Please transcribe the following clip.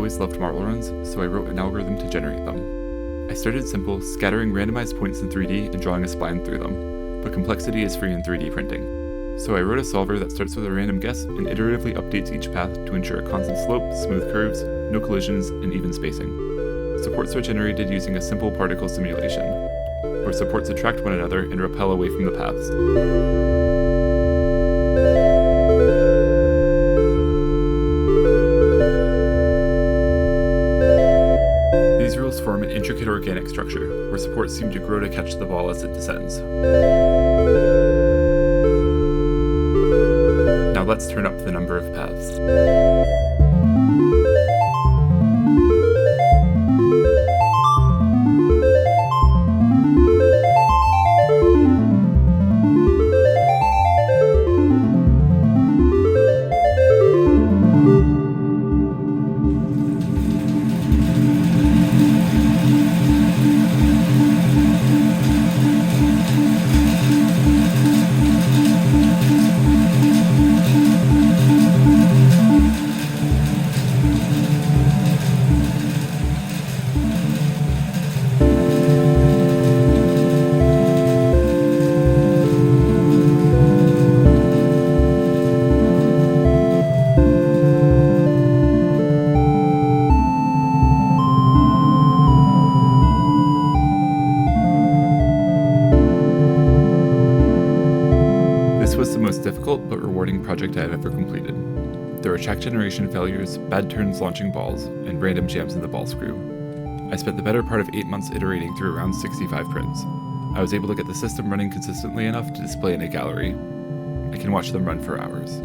always loved marble runs, so I wrote an algorithm to generate them. I started simple, scattering randomized points in 3D and drawing a spline through them, but complexity is free in 3D printing. So I wrote a solver that starts with a random guess and iteratively updates each path to ensure a constant slope, smooth curves, no collisions, and even spacing. Supports are generated using a simple particle simulation, where supports attract one another and repel away from the paths. These rules form an intricate organic structure, where supports seem to grow to catch the ball as it descends. Now let's turn up the number of paths. This was the most difficult but rewarding project I have ever completed. There were track generation failures, bad turns launching balls, and random jams in the ball screw. I spent the better part of 8 months iterating through around 65 prints. I was able to get the system running consistently enough to display in a gallery. I can watch them run for hours.